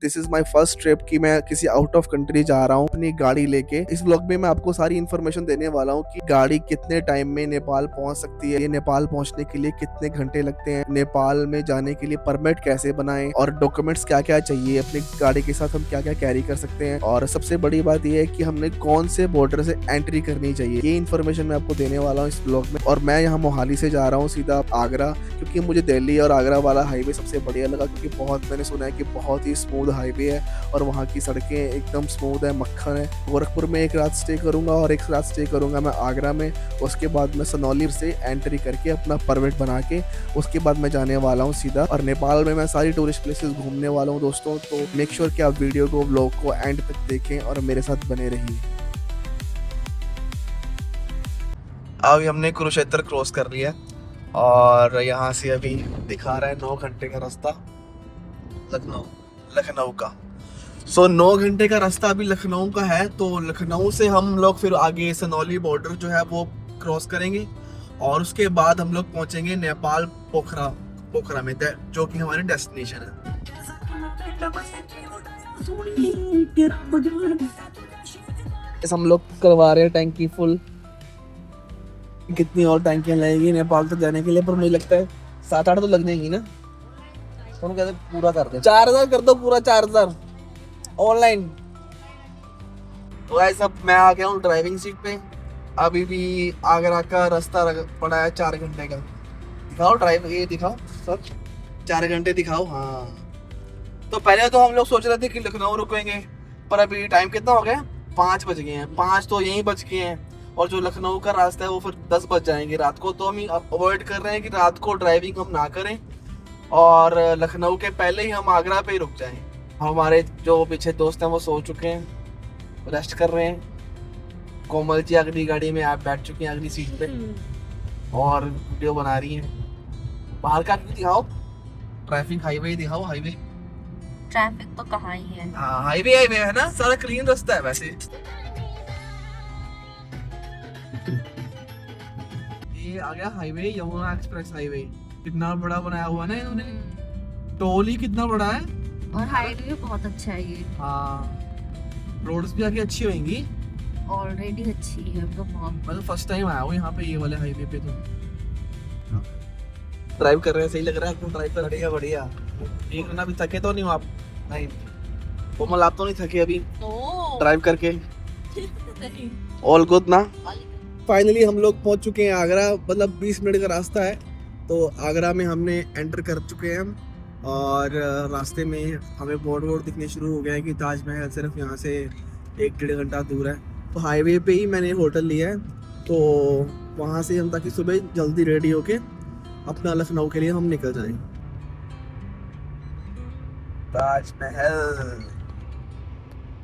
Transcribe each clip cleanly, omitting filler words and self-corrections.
This is my first trip कि मैं किसी आउट ऑफ कंट्री जा रहा हूँ अपनी गाड़ी लेके। इस ब्लॉग में मैं आपको सारी इन्फॉर्मेशन देने वाला हूँ कि गाड़ी कितने टाइम में नेपाल पहुंच सकती है, ये नेपाल पहुंचने के लिए कितने घंटे लगते हैं, नेपाल में जाने के लिए परमिट कैसे बनाएं और डॉक्यूमेंट्स क्या क्या चाहिए, अपनी गाड़ी के साथ हम क्या क्या कैरी कर सकते हैं, और सबसे बड़ी बात यह है कि हमने कौन से बॉर्डर से एंट्री करनी चाहिए। ये इन्फॉर्मेशन मैं आपको देने वाला हूँ इस ब्लॉग में। और मैं यहाँ मोहाली से जा रहा हूँ सीधा आगरा, क्योंकि मुझे दिल्ली और आगरा वाला हाईवे सबसे बढ़िया लगा, क्योंकि मैंने सुना है कि बहुत ही स्मूथ हाईवे है और वहाँ की सड़कें एकदम स्मूथ है, मक्खन है। गोरखपुर में एक रात स्टे करूंगा और एक रात स्टे करूंगा मैं आगरा में। उसके बाद मैं सनौली से एंट्री करके अपना परमिट बना के उसके बाद मैं जाने वाला हूँ सीधा। और नेपाल में मैं सारी टूरिस्ट प्लेसेस घूमने वाला हूँ दोस्तों, तो मेक श्योर कि आप वीडियो को, व्लॉग को एंड तक देखें और मेरे साथ बने रहिए। अभी हमने कुरुक्षेत्र क्रॉस कर लिया और यहाँ से अभी दिखा रहा है 9 घंटे का रास्ता लखनऊ का। 9 घंटे का रास्ता अभी लखनऊ का है। तो लखनऊ से हम लोग फिर आगे सनौली बॉर्डर जो है वो क्रॉस करेंगे और उसके बाद हम लोग पहुंचेंगे नेपाल पोखरा में, जो कि हमारी डेस्टिनेशन है। हम लोग करवा रहे हैं टैंकी फुल। कितनी और टैंकियां लगेगी नेपाल तक जाने के लिए, पर मुझे लगता है 7-8 तो लग जाएंगी ना। तो हम कहते पूरा कर दे, 4000 कर दो पूरा, 4000 ऑनलाइन। तो ऐसा मैं आ गया हूँ ड्राइविंग सीट पे। अभी भी आगरा का रास्ता पड़ा है 4 घंटे का। दिखाओ ड्राइव, ये दिखाओ सर, 4 घंटे दिखाओ। हाँ, तो पहले तो हम लोग सोच रहे थे कि लखनऊ रुकेंगे, पर अभी टाइम कितना हो गया, 5 बज गए हैं। 5 तो यहीं बज गए हैं और जो लखनऊ का रास्ता है वो फिर 10 बज जाएंगे रात को। तो हम अवॉइड कर रहे हैं कि रात को ड्राइविंग हम ना करें और लखनऊ के पहले ही हम आगरा पे ही रुक जाएं। हमारे जो पीछे दोस्त हैं वो सो चुके हैं, रेस्ट कर रहे हैं। कोमल जी अगली गाड़ी में आप बैठ चुके हैं अगली सीट पे और वीडियो बना रही हैं। बाहर का दिखाओ, ट्रैफिक हाईवे दिखाओ। हाईवे ट्रैफिक तो कहाँ ही है। हाँ, हाईवे है ना, सारा क्लीन रास्ता है वैसे। ये आ गया हाईवे, यमुना एक्सप्रेस हाईवे। कितना बड़ा बनाया हुआ ना इन्होंने, टोल ही कितना बड़ा है और हाईवे भी बहुत अच्छा है ये। हाँ, रोड्स भी आगे अच्छी होंगी, ऑलरेडी अच्छी है तो बहुत। मैं तो फर्स्ट टाइम आया हूँ यहाँ पे, ये वाले हाईवे पे। तो ड्राइव कर रहे हैं, सही लग रहा है आपको ड्राइव कर? बढ़िया बढ़िया। एक ना अभी थके तो नहीं हो आप? नहीं कोमल, आप तो नहीं थके अभी ड्राइव करके? ऑल गुड ना? फाइनली हम लोग पहुंच चुके हैं आगरा, मतलब 20 मिनट का रास्ता है। तो आगरा में हमने एंटर कर चुके हैं हम और रास्ते में हमें बोर्ड दिखने शुरू हो गया है कि ताजमहल सिर्फ यहाँ से 1-1.5 घंटा दूर है। तो हाईवे पे ही मैंने होटल लिया है, तो वहाँ से हम ताकि सुबह जल्दी रेडी होके अपना लखनऊ के लिए हम निकल जाएं।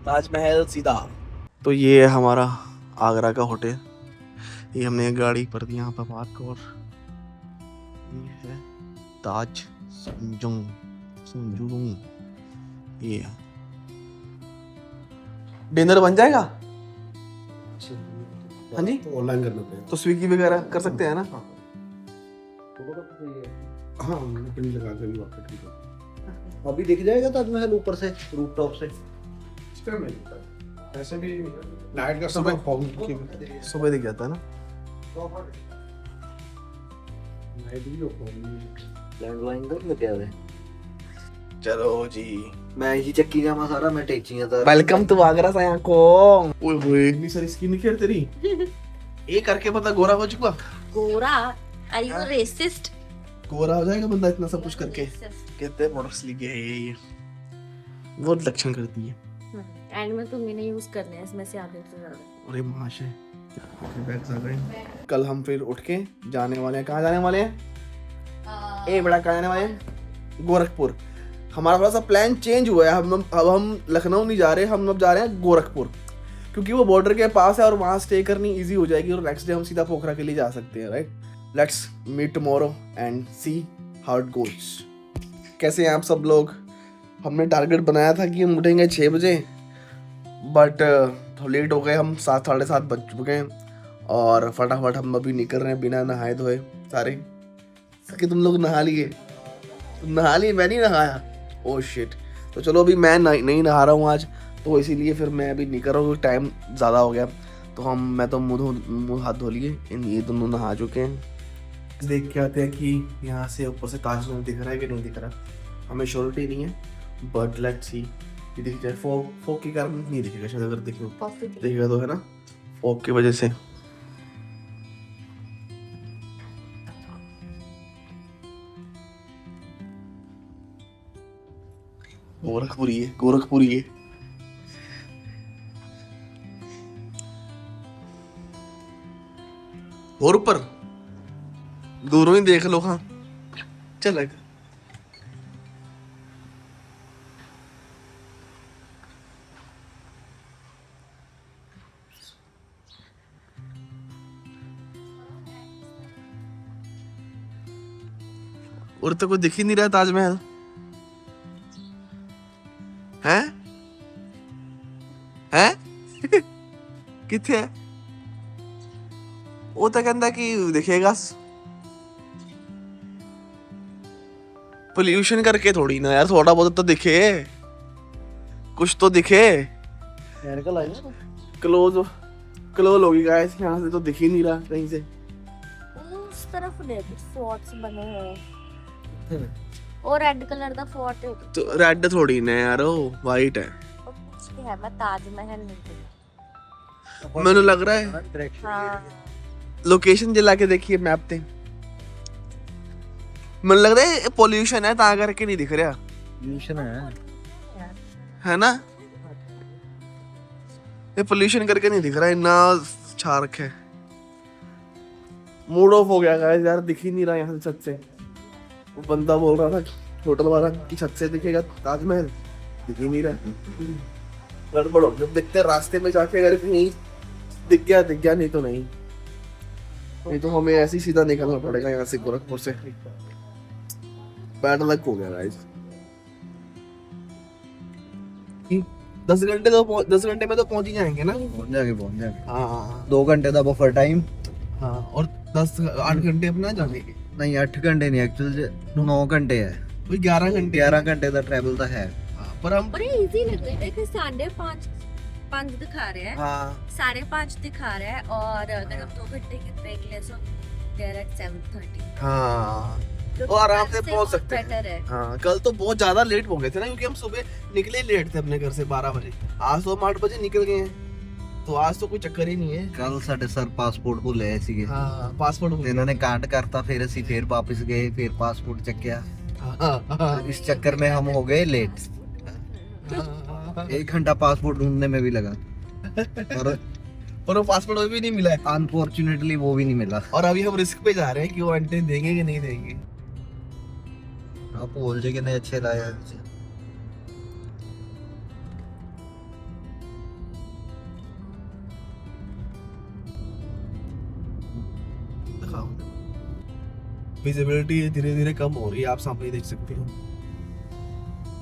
ताजमहल सीधा। तो ये है हमारा आगरा का होटल। ये हमने गाड़ी पर दी यहाँ पर पार्क, और ये है ताज संजुंग। ये डिनर बन जाएगा? हाँ जी, ऑनलाइन करना पड़ेगा। तो स्विगी वगैरह कर सकते हैं ना? हाँ, पिन लगा के भी वापस ठीक है। अभी दिख जाएगा ताजमहल ऊपर से, रूफटॉप से। ऐसे भी नाइट का समय सुबह दिख जाता है ना। नाइट भी लैंडलाइन तो लगे हुए। चलो जी, मैं ही चक्की का मसाला मैं टेचियां था। वेलकम टू आगरा साया को। ओए होए, इतनी सारी स्किन केयर तेरी। ये करके बंदा गोरा हो चुका। गोरा? Are you racist? गोरा हो जाएगा बंदा इतना सब कुछ करके। कितने प्रोडक्ट्स लेके है ये बहुत लक्षण करती है। एंड में तुम्हें नहीं यूज करने हैं इसमें से आधे से ज्यादा। अरे माशे, बैग्स आ गए। कल हम फिर उठ के जाने वाले हैं। कहाँ जाने वाले हैं? ए बड़ा, कहाँ जाने वाले हैं? गोरखपुर। हमारा थोड़ा सा प्लान चेंज हुआ है। अब हम लखनऊ नहीं जा रहे, हम अब जा रहे हैं गोरखपुर, क्योंकि वो बॉर्डर के पास है और वहाँ स्टे करनी इजी हो जाएगी और नेक्स्ट डे हम सीधा पोखरा के लिए जा सकते हैं। Right, let's meet tomorrow and see how it goes. कैसे हैं आप सब लोग? हमने टारगेट बनाया था कि हम उठेंगे 6 बजे, बट थोड़ा लेट हो गए। हम 7-7:30 बज चुके हैं और फटाफट हम अभी निकल रहे हैं बिना नहाए धोए सारे। कि तुम लोग नहा लिए? तुम नहा लिए? मैं नहीं नहाया। Oh shit. तो चलो अभी मैं नहीं नहा रहा हूँ आज, तो इसीलिए फिर मैं अभी नहीं कर रहा हूँ, टाइम ज़्यादा हो गया। तो मैं तो मुँह हाथ धो लिए, ये दोनों नहा चुके हैं। देख के आते हैं कि यहाँ से ऊपर से ताजमहल दिख रहा है कि नहीं दिख रहा, हमें श्योरिटी नहीं है, बट लेट्स सी कि दिख जाए। फॉग के कारण नहीं दिखेगा शायद, अगर दिखेगा तो है ना, फॉग की वजह से। गोरखपुरी है। और ऊपर दूरों ही देख लो। हाँ चल और तो कोई दिख ही नहीं रहा ताजमहल है। किथे है वो, तो कहता कि दिखेगा। पोल्यूशन करके थोड़ी ना यार, थोड़ा बहुत तो दिखे, कुछ तो दिखे। क्लोज होगी गाइस, यहाँ से तो दिख ही नहीं रहा कहीं से। उस तरफ फोर्ट्स बने हैं और रेड कलर का फोर्ट है, तो रेड थोड़ी ना यार, वो वाइट है। है मैं ताजमहल नहीं देखा। मैंने लग रहा है हाँ लोकेशन जला के देखिए मैप पे, मैंने लग रहा है पोल्यूशन है ता करके नहीं दिख रहा। पोल्यूशन है ना, ये पोल्यूशन करके नहीं दिख रहा, इतना छा रखा है। मूड ऑफ हो गया गाइस यार, दिख ही नहीं रहा यहाँ से छत से। वो बंदा बोल रहा था होटल वाला कि छत से दिखेगा ताजमहल, दिख ही नहीं रहा। गड़बड़ हो, जब देखते हैं रास्ते में जाके अगर कहीं दिख गया नहीं तो नहीं तो हमें ऐसे ही सीधा निकलना पड़ेगा यहाँ से, गोरखपुर से। बैड लक हो गया गाइस। 10 घंटे में तो पहुंच ही जाएंगे ना। पहुंच जाएंगे हाँ 2 घंटे का बफर टाइम। हाँ और 8 घंटे अपना जाने के। नहीं 8 घंटे नहीं, एक्चुअली 9 घंटे है। वही 11 घंटे का ट्रैवल तो है। पर हम बड़े इजी लग रहे हैं कि 5:30 दिखा रहे हैं, हाँ 5:30 दिखा रहे हैं, और अगर हम 2 घंटे के ब्रेक ले तो डायरेक्ट 7:30 हाँ तो आराम से पहुंच सकते हैं। बेटर है। हाँ कल तो बहुत ज्यादा लेट हो गए थे ना, क्योंकि हम सुबह निकले लेट थे अपने घर से 12 बजे। आज तो हम 8 बजे निकल गए हैं, तो आज तो कोई चक्कर ही नहीं है। ਕੱਲ ਸਾਡੇ ਸਰ ਪਾਸਪੋਰਟ ਭੁੱਲ ਗਏ ਸੀਗੇ। हाँ पासपोर्ट ਤੇ ਇਹਨਾਂ ਨੇ ਕਾਂਡ ਕਰਤਾ, ਫਿਰ ਅਸੀਂ ਫਿਰ ਵਾਪਸ ਗਏ, ਫਿਰ ਪਾਸਪੋर्ट ਚੱਕਿਆ। इस चक्कर में हम हो गए लेट। 1 घंटा पासपोर्ट ढूंढने में भी लगा, पर वो पासपोर्ट भी नहीं मिला है। अनफॉर्चुनेटली वो भी नहीं मिला। और अभी हम रिस्क पे जा रहे हैं कि वो एंट्री देंगे कि नहीं देंगे। आप बोल जे कितने अच्छे लाया। विजिबिलिटी धीरे धीरे कम हो रही है, आप सामने देख सकते हो।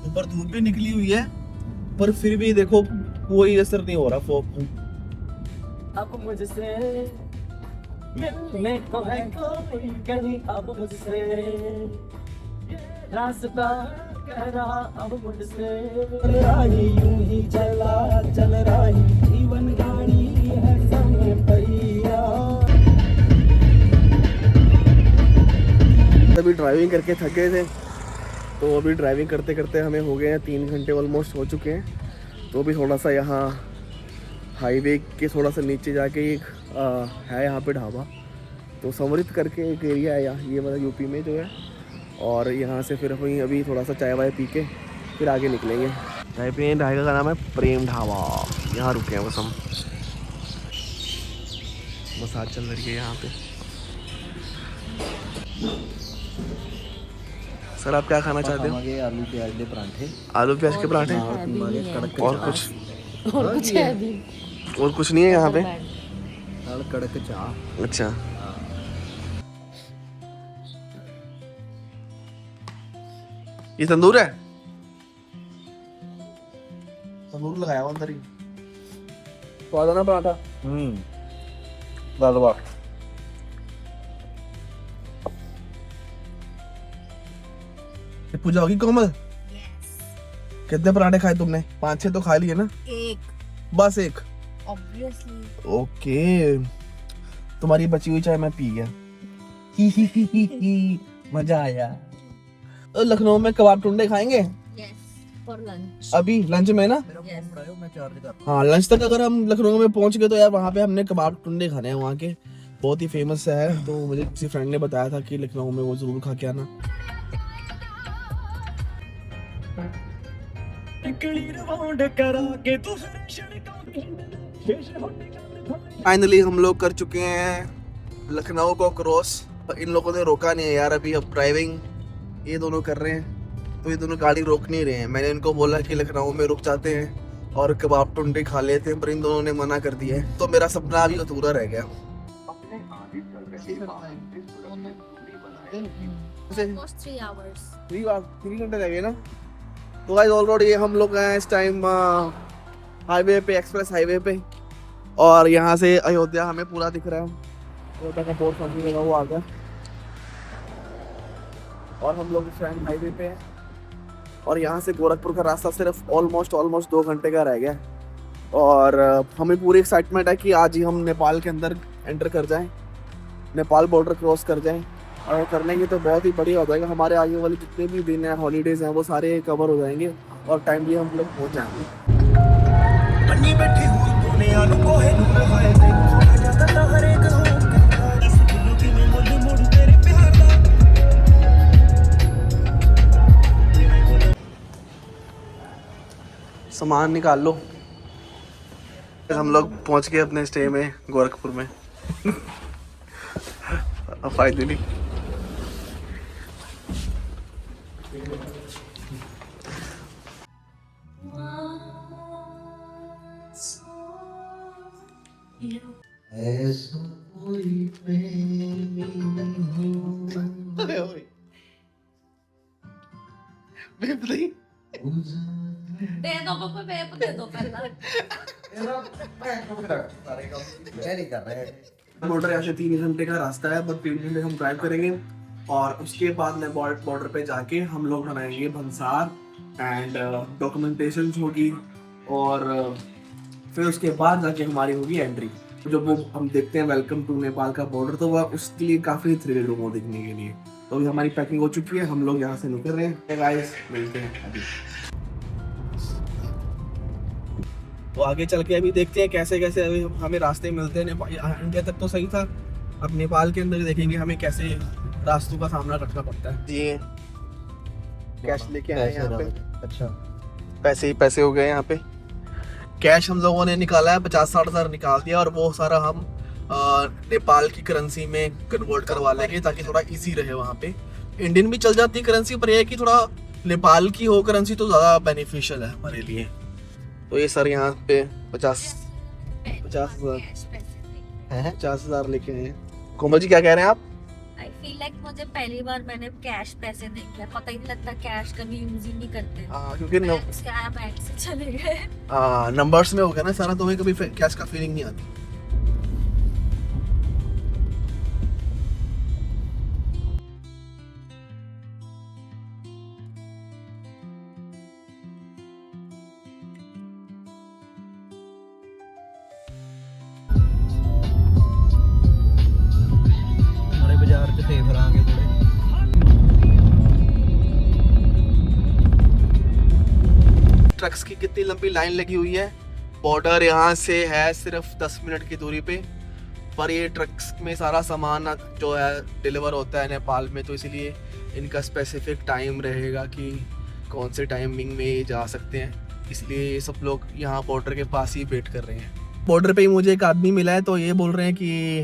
ऊपर धूप भी निकली हुई है, पर फिर भी देखो कोई असर नहीं हो रहा फॉग। अब मुझसे मिलने को है कोई कहीं, अब मुझसे रास्ता कह रहा अब मुझसे। राही यूं ही चल रही जीवन गाड़ी है समय पहिया। अभी ड्राइविंग करके थक गए थे, तो अभी ड्राइविंग करते करते हमें हो गए हैं 3 घंटे ऑलमोस्ट हो चुके हैं। तो अभी थोड़ा सा यहाँ हाईवे के थोड़ा सा नीचे जाके एक है यहाँ पे ढाबा, तो समृद्ध करके एक एरिया है यहाँ, ये मतलब यूपी में जो है। और यहाँ से फिर वहीं अभी थोड़ा सा चाय वाय पी के फिर आगे निकलेंगे। चाय पे ढाबे का नाम है प्रेम ढाबा, यहाँ रुके हैं बस हम। मसाज चल रही है यहाँ पे। सर आप क्या खाना चाहते हो? आलू प्याज के परांठे। आलू प्याज के पराठे और कुछ है अभी और कुछ नहीं है यहाँ पे? नाल कड़क चाह। अच्छा ये तंदूर है, तंदूर लगाया हुआ अंदर ही। स्वाद है ना पराठा? दाल बात। पूजा होगी कोमल? कितने पराठे खाए तुमने? 5-6 तो खा लिए ना? एक बस एक? ऑब्वियसली। ओके, तुम्हारी बची हुई चाय मैं पी गया। मजा आया। तो लखनऊ में कबाब टुंडे खाएंगे यस, फॉर लंच। अभी लंच में ना? यस। मैं चार्ज कर हाँ, लंच तक अगर हम लखनऊ में पहुंच गए तो यार वहाँ पे हमने कबाब टुंडे खाने हैं, वहाँ के बहुत ही फेमस है। तो मुझे किसी फ्रेंड ने बताया था कि लखनऊ में वो जरूर खा के आना। फाइनली हम लोग कर चुके हैं लखनऊ को क्रॉस। इन लोगों ने रोका नहीं है यार अभी। अब ड्राइविंग ये दोनों कर रहे हैं, तो ये दोनों गाड़ी रोक नहीं रहे हैं। मैंने इनको बोला कि लखनऊ में रुक जाते हैं और कबाब टुंडे खा लेते हैं, पर इन दोनों ने मना कर दिया है। तो मेरा सपना अभी अधूरा रह गया। Almost 3 hours. 3 घंटे लगे ना। तो गाइस ऑलरेडी हम लोग हैं इस टाइम हाईवे पे, एक्सप्रेस हाईवे पे, और यहाँ से अयोध्या हमें पूरा दिख रहा है। अयोध्या का बोर्ड सामने लगा हुआ आ गया, और हम लोग इस टाइम हाईवे पे हैं। और यहाँ से गोरखपुर का रास्ता सिर्फ ऑलमोस्ट 2 घंटे का रह गया। और हमें पूरी एक्साइटमेंट है कि आज ही हम नेपाल के अंदर एंटर कर जाएं, नेपाल बॉर्डर क्रॉस कर जाएं। और करने की तो बहुत ही बढ़िया हो जाएगा। हमारे आगे वाले जितने भी दिन हैं, हॉलीडेज हैं, वो सारे कवर हो जाएंगे और टाइम भी हम लोग पहुँच जाएंगे। सामान निकाल लो। हम लोग पहुंच गए अपने स्टे में गोरखपुर में। फाइनली दे दो पापा, वेप दे दो पहला। मैं नहीं कर रहा। बॉर्डर यहाँ से 3 घंटे का रास्ता है, बस 3 घंटे हम ड्राइव करेंगे। और उसके बाद में बॉर्डर पे जाके हम लोग बनाएंगे भंसार एंड डॉक्यूमेंटेशन होगी, और फिर उसके बाद जाके हमारी होगी एंट्री। जब वो हम देखते हैं वेलकम टू नेपाल का बॉर्डर, तो वह उसके लिए काफ़ी थ्रिल रूम देखने के लिए। तो अभी हमारी पैकिंग हो चुकी है, हम लोग यहाँ से निकल रहे हैं। गाइस मिलते हैं अभी। तो आगे चल के अभी देखते हैं कैसे कैसे अभी हमें रास्ते मिलते हैं। नेपाल इंडिया तक तो सही था, अब नेपाल के अंदर देखेंगे हमें कैसे रास्तों का सामना करना पड़ता है। जी कैश लेके आए हैं यहाँ पे। अच्छा, पैसे ही पैसे हो गए यहाँ पे। कैश हम लोगों ने निकाला है, 50-60 हज़ार निकाल दिया, और वो सारा हम नेपाल की करेंसी में कन्वर्ट करवा लेंगे ताकि थोड़ा इजी रहे। वहाँ पे इंडियन भी चल जाती है करेंसी, पर यह है कि थोड़ा नेपाल की हो करेंसी तो ज़्यादा बेनिफिशियल है हमारे लिए। तो ये सर यहाँ पे 50,000 लेके आए हैं। कोमल जी क्या कह रहे हैं आप? आई फील लाइक मुझे पहली बार मैंने कैश पैसे देखे हैं, पता ही नहीं लगता कैश कभी यूज ही नहीं करते। क्योंकि बैंक से आया, बैंक से चले गए। नंबर्स में हो गया ना सारा, तो हमें कभी कैश का फीलिंग नहीं आती। हमारे बाजार के थे फिर आगे थोड़े। ट्रक्स की कितनी लंबी लाइन लगी हुई है। बॉर्डर यहाँ से है सिर्फ 10 मिनट की दूरी पे, पर ये ट्रक्स में सारा सामान जो है डिलीवर होता है नेपाल में, तो इसीलिए इनका स्पेसिफिक टाइम रहेगा कि कौन से टाइमिंग में ये जा सकते हैं। इसलिए ये सब लोग यहाँ बॉर्डर के पास ही वेट कर रहे हैं। बॉर्डर पे ही मुझे एक आदमी मिला है, तो ये बोल रहे हैं कि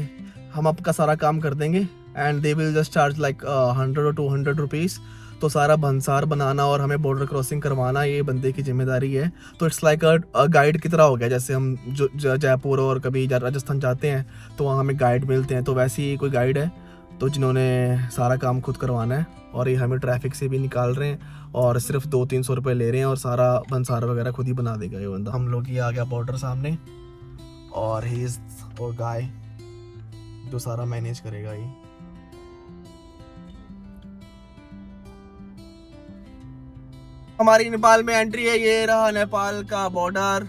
हम आपका सारा काम कर देंगे and they will just charge like 100 or 200 rupees. तो सारा भंसार बनाना और हमें बॉर्डर क्रॉसिंग करवाना ये बंदे की जिम्मेदारी है। तो इट्स लाइक अ गाइड की तरह हो गया। जैसे हम जो जयपुर और कभी राजस्थान जाते हैं तो वहाँ हमें गाइड मिलते हैं, तो वैसे ही कोई गाइड है तो जिन्होंने सारा काम खुद करवाना है। और ये हमें ट्रैफिक से भी निकाल रहे हैं और सिर्फ 200-300 रुपये ले रहे हैं, और सारा भंसार वगैरह खुद ही बना देगा ये बंदा। हम लोग ये आ गया बॉर्डर सामने, और ही इज़ और गाय जो सारा मैनेज करेगा ये। हमारी नेपाल में एंट्री है, ये रहा नेपाल का बॉर्डर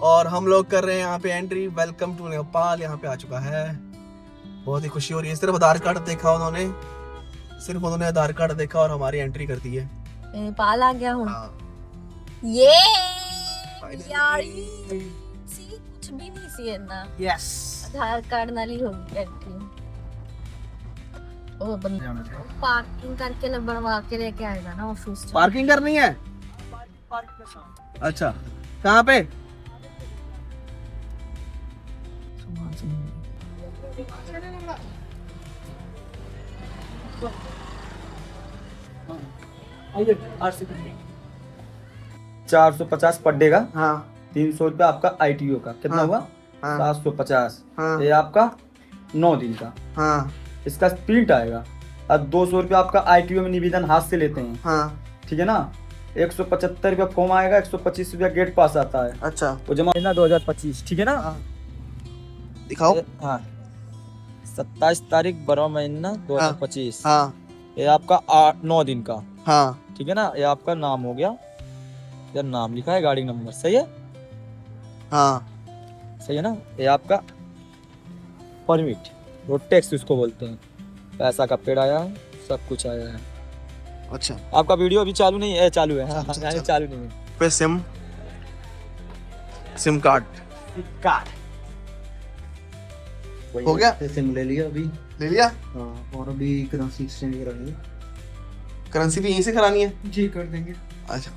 और हम लोग कर रहे हैं यहाँ पे एंट्री। वेलकम टू नेपाल यहाँ पे आ चुका है। बहुत ही खुशी हो रही है। सिर्फ आधार कार्ड देखा उन्होंने, सिर्फ उन्होंने आधार कार्ड देखा और हमारी एंट्री कर दी है। नेपाल आ गया हूँ। हाँ। ये यार सी कुछ भी नहीं सी ना। यस। आधार कार्ड नाली होगी एंट्री। ओ बंदा पार्किंग करके ना बनवा के लेके आएगा ना ऑफिस। पार्किंग करनी है? अच्छा, कहाँ पे? RC 450 पर डे का। हाँ 300 रुपया आपका ITO का। कितना हाँ, हुआ? हाँ, 750। हाँ, ये आपका 9 दिन का। हाँ, इसका प्रिंट आएगा और 200 रुपया आपका ITO में निवेदन हाथ से लेते हैं। हाँ। ठीक है ना। 175 रुपया फॉर्म आएगा, 125 रुपया गेट पास आता है। अच्छा, वो जमा लेना 2025। ठीक है ना। दिखाओ। हाँ 27 तारीख 12वां महीना 2025। हाँ, ये आपका 9 दिन का। हाँ, ठीक है ना। ये आपका नाम हो गया, यार नाम लिखा है, गाड़ी नंबर सही है। हाँ, सही है ना। ये आपका परमिट, रोड टैक्स उसको बोलते हैं। पैसा का पेड़ आया है, सब कुछ आया है। अच्छा। आपका वीडियो अभी चालू नहीं है? चालू है। हाँ, अच्छा। चालू नहीं है। पे सिम कार्ड हो गया? सिम ले लिया अभी। ले लिया? हाँ, और अभी करेंसी एक्सचेंज करानी है। करेंसी भी यहीं से करानी है? जी कर देंगे। अच्छा।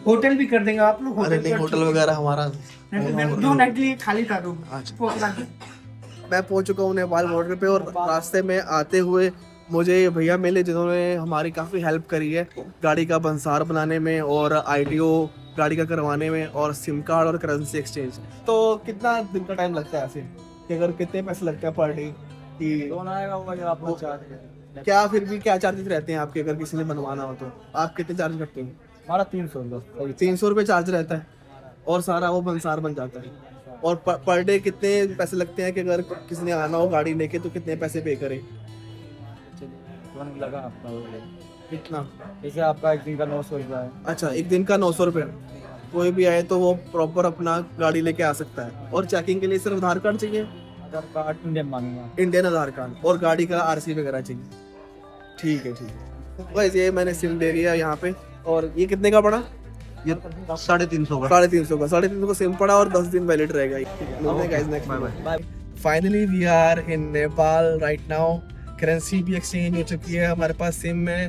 होटल भी कर देंगे आप लोग। अरे नहीं, होटल वगैरह हमारा 2 नाइट के लिए खाली था रूम। अच्छा। पोखरा के। मैं पहुंच चुका हूँ नेपाल बॉर्डर पे और रास्ते में आते हुए मुझे ये भैया मिले जिन्होंने हमारी काफ़ी हेल्प करी है गाड़ी का बंसार बनाने में और ITO गाड़ी का करवाने में और सिम कार्ड और करेंसी एक्सचेंज। तो कितना दिन का टाइम लगता है ऐसे कि अगर कितने पैसे लगते हैं पर डे कि लोन आएगा वो अगर आपको चार्ज। क्या फिर भी क्या चार्जेस रहते हैं आपके अगर किसी ने बनवाना हो तो आप कितने चार्ज करते हैं? हमारा 300 रुपये। 300 रुपये चार्ज रहता है और सारा वो बंसार बन जाता है। और पर डे कितने पैसे लगते हैं कि अगर किसी ने आना हो गाड़ी लेके तो कितने पैसे पे करे? लगा आपका कितना? जैसे आपका एक दिन का 900 रुपया है। अच्छा, एक दिन का 900 रुपये। कोई भी आए तो वो प्रॉपर अपना गाड़ी लेके आ सकता है। और चेकिंग के लिए सिर्फ आधार कार्ड चाहिए? आधार कार्ड इंडियन मांगूंगा। इंडियन आधार कार्ड और गाड़ी का RC वगैरह चाहिए। ठीक है, ठीक है। वैसे ये मैंने सिम ले लिया यहाँ पे। और ये कितने का पड़ा? ये 350 का। 350 का। 350 का सिम पड़ा और 10 दिन वैलिड रहेगा। Finally we are in Nepal right now. Currency भी एक्सचेंज हो चुकी है, हमारे पास सिम है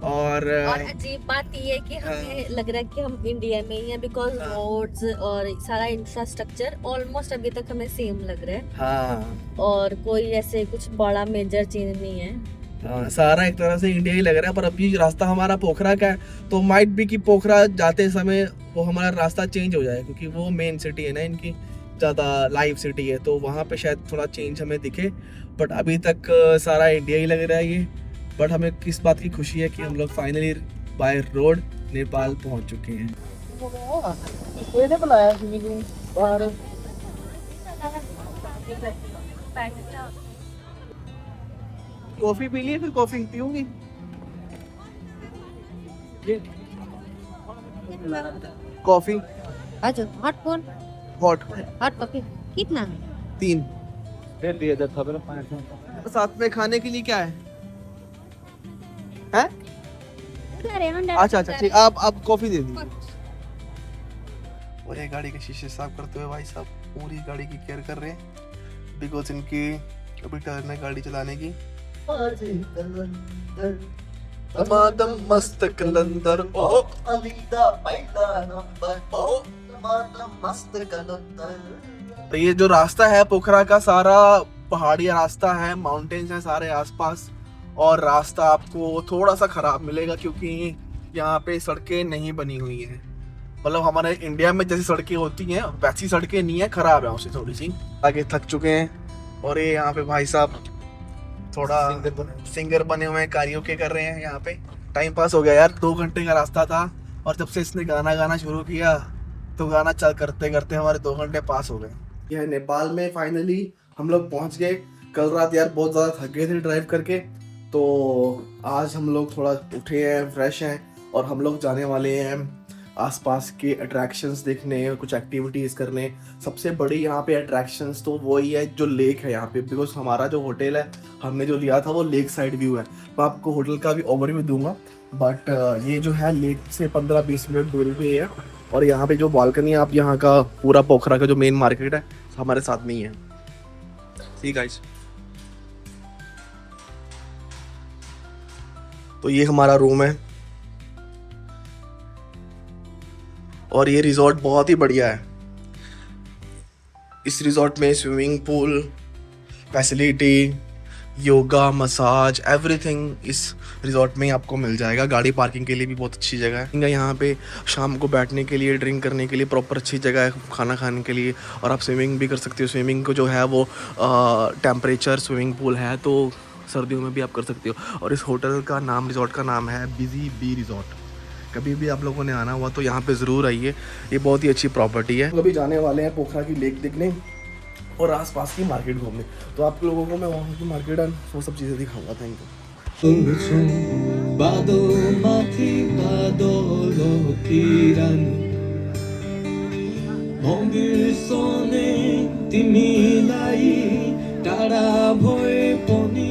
और अजीब बात ये है कि हमें लग रहा है कि हम इंडिया में ही हैं बिकॉज रोड्स और सारा इंफ्रास्ट्रक्चर ऑलमोस्ट अभी तक हमें सेम लग रहा है। हाँ, और कोई ऐसे कुछ बड़ा मेजर चेंज नहीं है। हाँ, सारा एक तरह से इंडिया ही लग रहा है। पर अभी रास्ता हमारा पोखरा का है तो माइट भी कि पोखरा जाते समय वो हमारा रास्ता चेंज हो जाए क्योंकि वो मेन सिटी है ना इनकी, ज़्यादा लाइव सिटी है तो वहाँ पे शायद थोड़ा चेंज हमें दिखे। बट अभी तक सारा इंडिया ही लग रहा है ये। बट हमें किस बात की खुशी है कि हम लोग फाइनली बाय रोड नेपाल पहुँच चुके हैं। कॉफी पी लिए? फिर कॉफी पीऊंगी। कॉफी अच्छा हॉट कौन? हॉट हॉट कॉफी कितना? 3। दे दिया था खबर 500। साथ में खाने के लिए क्या है? हैं? अच्छा, ठीक। आप कॉफी दे दीजिए। और ये गाड़ी के शीशे साफ करते हुए भाई साहब पूरी गाड़ी की केयर कर रहे हैं बिकॉज इनकी अभी टर्न है गाड़ी चलाने की। टमाटम मस्त कलंदर ओ अलीदा पहला नंबर ओ टमाटम मस्त कलंदर। तो ये जो रास्ता है पोखरा का सारा पहाड़ी रास्ता है, माउंटेन्स हैं सारे आसपास और रास्ता आपको थोड़ा सा खराब मिलेगा क्योंकि यहाँ पे सड़कें नहीं बनी हुई हैं। मतलब हमारे इंडिया में जैसी सड़कें होती हैं वैसी सड़कें नहीं है, खराब है उससे थोड़ी सी। आगे थक चुके हैं और ये यहाँ पे भाई साहब थोड़ा सिंगर बने हुए हैं, कारियोके कर रहे हैं यहाँ पे। टाइम पास हो गया यार, 2 घंटे का रास्ता था और जब से इसने गाना शुरू किया तो गाना चल करते करते हमारे 2 घंटे पास हो गए। यह नेपाल में फाइनली हम लोग पहुँच गए। कल रात यार बहुत ज़्यादा थक गए थे ड्राइव करके, तो आज हम लोग थोड़ा उठे हैं, फ्रेश हैं और हम लोग जाने वाले हैं आसपास के अट्रैक्शंस देखने, कुछ एक्टिविटीज़ करने। सबसे बड़ी यहाँ पे अट्रैक्शंस तो वही है जो लेक है यहाँ पे, बिकॉज हमारा जो होटल है हमने जो लिया था वो लेक साइड व्यू है। मैं आपको होटल का भी ओवरव्यू दूंगा, बट ये जो है लेक से 15-20 मिनट दूरी पे है। और यहाँ पे जो बालकनी है, आप यहाँ का पूरा पोखरा का जो मेन मार्केट है हमारे साथ में ही है। सी गाइस, तो ये हमारा रूम है और ये रिजॉर्ट बहुत ही बढ़िया है। इस रिजॉर्ट में swimming pool facility, yoga, massage, everything इस रिजॉर्ट में ही आपको मिल जाएगा। गाड़ी पार्किंग के लिए भी बहुत अच्छी जगह है। यहाँ पे शाम को बैठने के लिए, ड्रिंक करने के लिए प्रॉपर अच्छी जगह है, खाना खाने के लिए। और आप स्विमिंग भी कर सकते हो। स्विमिंग को जो है वो टेम्परेचर स्विमिंग पूल है, तो सर्दियों में भी आप कर सकते हो। और इस होटल का नाम, रिजॉर्ट का नाम है बिजी बी रिजॉर्ट। कभी भी आप लोगों ने आना हुआ तो यहाँ पे ज़रूर आइए, ये बहुत ही अच्छी प्रॉपर्टी है। अभी जाने वाले हैं पोखरा की लेक देखने और आसपास की मार्केट घूमने, तो आप लोगों को मैं वहाँ की मार्केट और वो सब चीज़ें दिखाऊंगा। Thank you. बादोमाथि बादलो किरण मन्दिर सोने तिमीलाई टाढा भए पनि